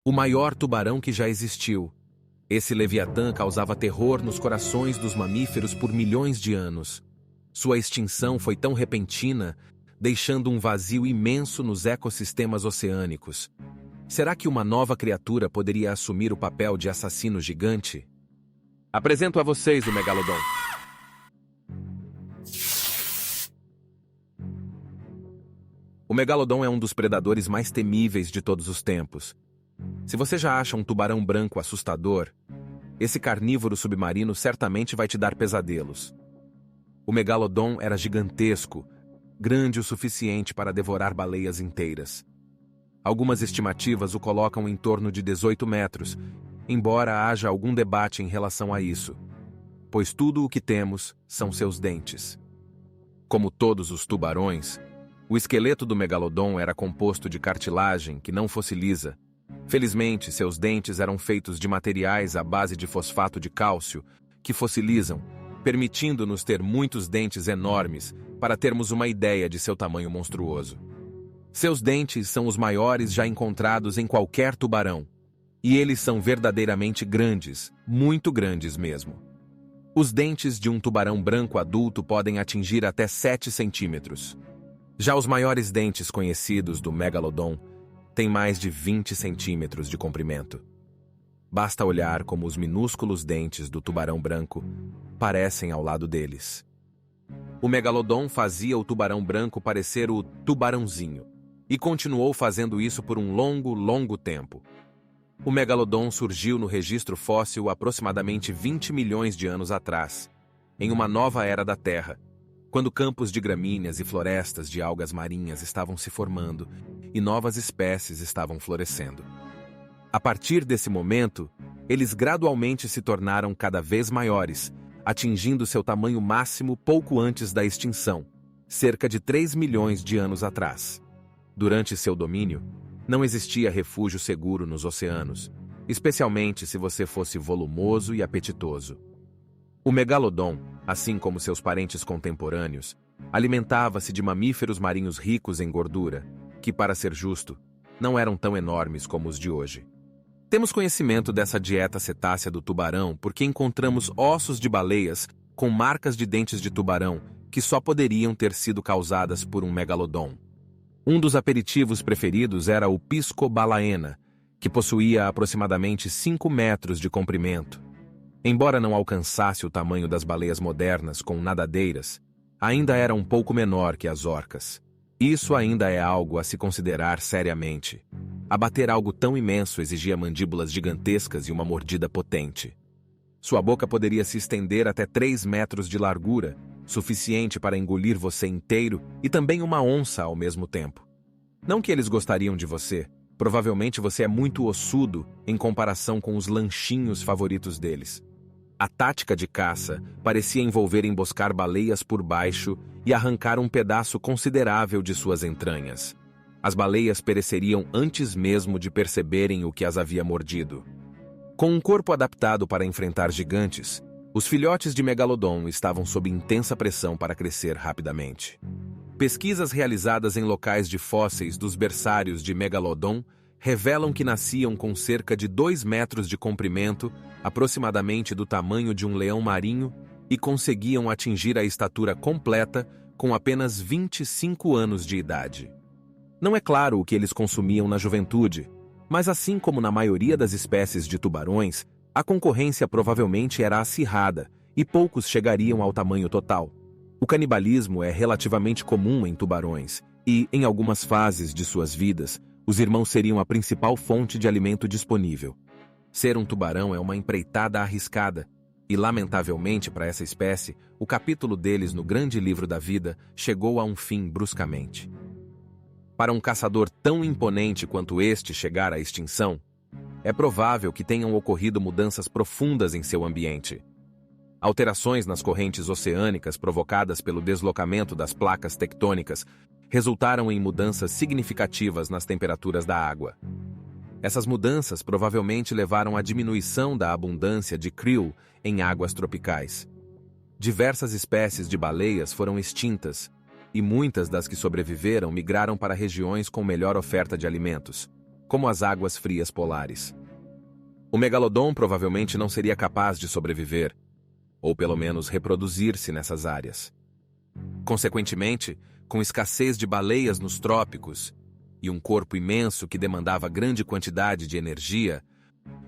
O maior tubarão que já existiu. Esse Leviatã causava terror nos corações dos mamíferos por milhões de anos. Sua extinção foi tão repentina, deixando um vazio imenso nos ecossistemas oceânicos. Será que uma nova criatura poderia assumir o papel de assassino gigante? Apresento a vocês o Megalodon. O Megalodon é um dos predadores mais temíveis de todos os tempos. Se você já acha um tubarão branco assustador, esse carnívoro submarino certamente vai te dar pesadelos. O Megalodon era gigantesco, grande o suficiente para devorar baleias inteiras. Algumas estimativas o colocam em torno de 18 metros, embora haja algum debate em relação a isso, pois tudo o que temos são seus dentes. Como todos os tubarões, o esqueleto do Megalodon era composto de cartilagem que não fossiliza. Felizmente, seus dentes eram feitos de materiais à base de fosfato de cálcio, que fossilizam, permitindo-nos ter muitos dentes enormes para termos uma ideia de seu tamanho monstruoso. Seus dentes são os maiores já encontrados em qualquer tubarão, e eles são verdadeiramente grandes, muito grandes mesmo. Os dentes de um tubarão branco adulto podem atingir até 7 centímetros. Já os maiores dentes conhecidos do Megalodon têm mais de 20 centímetros de comprimento. Basta olhar como os minúsculos dentes do tubarão branco parecem ao lado deles. O Megalodon fazia o tubarão branco parecer o tubarãozinho, e continuou fazendo isso por um longo, longo tempo. O Megalodon surgiu no registro fóssil aproximadamente 20 milhões de anos atrás, em uma nova era da Terra, quando campos de gramíneas e florestas de algas marinhas estavam se formando e novas espécies estavam florescendo. A partir desse momento, eles gradualmente se tornaram cada vez maiores, atingindo seu tamanho máximo pouco antes da extinção, cerca de 3 milhões de anos atrás. Durante seu domínio, não existia refúgio seguro nos oceanos, especialmente se você fosse volumoso e apetitoso. O Megalodon, assim como seus parentes contemporâneos, alimentava-se de mamíferos marinhos ricos em gordura, que, para ser justo, não eram tão enormes como os de hoje. Temos conhecimento dessa dieta cetácea do tubarão porque encontramos ossos de baleias com marcas de dentes de tubarão que só poderiam ter sido causadas por um Megalodon. Um dos aperitivos preferidos era o pisco balaena, que possuía aproximadamente 5 metros de comprimento. Embora não alcançasse o tamanho das baleias modernas com nadadeiras, ainda era um pouco menor que as orcas. Isso ainda é algo a se considerar seriamente. Abater algo tão imenso exigia mandíbulas gigantescas e uma mordida potente. Sua boca poderia se estender até 3 metros de largura, suficiente para engolir você inteiro e também uma onça ao mesmo tempo. Não que eles gostariam de você, provavelmente você é muito ossudo em comparação com os lanchinhos favoritos deles. A tática de caça parecia envolver emboscar baleias por baixo e arrancar um pedaço considerável de suas entranhas. As baleias pereceriam antes mesmo de perceberem o que as havia mordido. Com um corpo adaptado para enfrentar gigantes, os filhotes de Megalodon estavam sob intensa pressão para crescer rapidamente. Pesquisas realizadas em locais de fósseis dos berçários de Megalodon revelam que nasciam com cerca de 2 metros de comprimento, aproximadamente do tamanho de um leão marinho, e conseguiam atingir a estatura completa com apenas 25 anos de idade. Não é claro o que eles consumiam na juventude, mas assim como na maioria das espécies de tubarões, a concorrência provavelmente era acirrada e poucos chegariam ao tamanho total. O canibalismo é relativamente comum em tubarões e, em algumas fases de suas vidas, os irmãos seriam a principal fonte de alimento disponível. Ser um tubarão é uma empreitada arriscada e, lamentavelmente para essa espécie, o capítulo deles no grande livro da vida chegou a um fim bruscamente. Para um caçador tão imponente quanto este chegar à extinção, é provável que tenham ocorrido mudanças profundas em seu ambiente. Alterações nas correntes oceânicas provocadas pelo deslocamento das placas tectônicas resultaram em mudanças significativas nas temperaturas da água. Essas mudanças provavelmente levaram à diminuição da abundância de krill em águas tropicais. Diversas espécies de baleias foram extintas, e muitas das que sobreviveram migraram para regiões com melhor oferta de alimentos. como as águas frias polares. O megalodon provavelmente não seria capaz de sobreviver, ou pelo menos reproduzir-se nessas áreas. Consequentemente, com escassez de baleias nos trópicos e um corpo imenso que demandava grande quantidade de energia,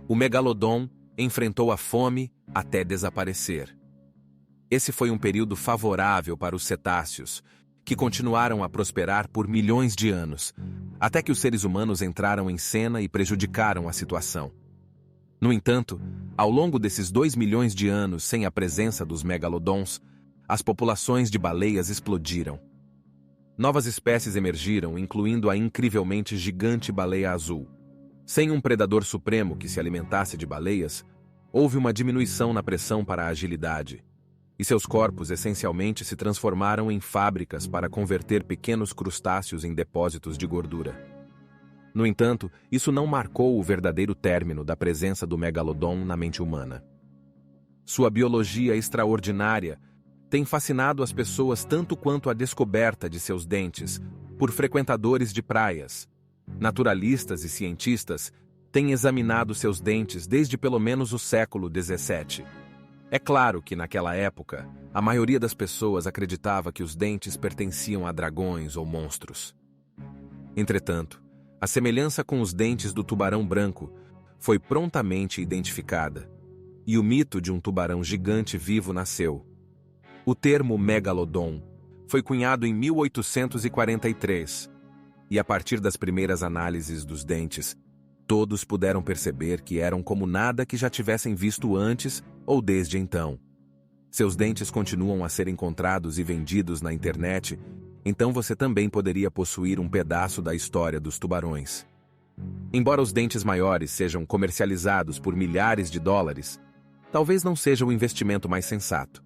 o megalodon enfrentou a fome até desaparecer. Esse foi um período favorável para os cetáceos, que continuaram a prosperar por milhões de anos, até que os seres humanos entraram em cena e prejudicaram a situação. No entanto, ao longo desses 2 milhões de anos sem a presença dos megalodons, as populações de baleias explodiram. Novas espécies emergiram, incluindo a incrivelmente gigante baleia azul. Sem um predador supremo que se alimentasse de baleias, houve uma diminuição na pressão para a agilidade, e seus corpos essencialmente se transformaram em fábricas para converter pequenos crustáceos em depósitos de gordura. No entanto, isso não marcou o verdadeiro término da presença do megalodon na mente humana. Sua biologia extraordinária tem fascinado as pessoas tanto quanto a descoberta de seus dentes por frequentadores de praias. Naturalistas e cientistas têm examinado seus dentes desde pelo menos o século XVII. É claro que, naquela época, a maioria das pessoas acreditava que os dentes pertenciam a dragões ou monstros. Entretanto, a semelhança com os dentes do tubarão branco foi prontamente identificada, e o mito de um tubarão gigante vivo nasceu. O termo megalodon foi cunhado em 1843, e a partir das primeiras análises dos dentes, todos puderam perceber que eram como nada que já tivessem visto antes ou desde então. Seus dentes continuam a ser encontrados e vendidos na internet, então você também poderia possuir um pedaço da história dos tubarões. Embora os dentes maiores sejam comercializados por milhares de dólares, talvez não seja o investimento mais sensato.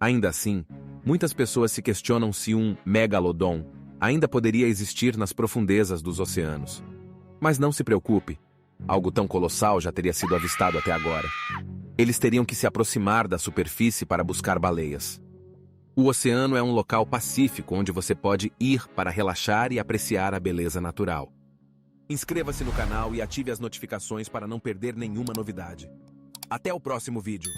Ainda assim, muitas pessoas se questionam se um megalodon ainda poderia existir nas profundezas dos oceanos. Mas não se preocupe, algo tão colossal já teria sido avistado até agora. Eles teriam que se aproximar da superfície para buscar baleias. O oceano é um local pacífico onde você pode ir para relaxar e apreciar a beleza natural. Inscreva-se no canal e ative as notificações para não perder nenhuma novidade. Até o próximo vídeo.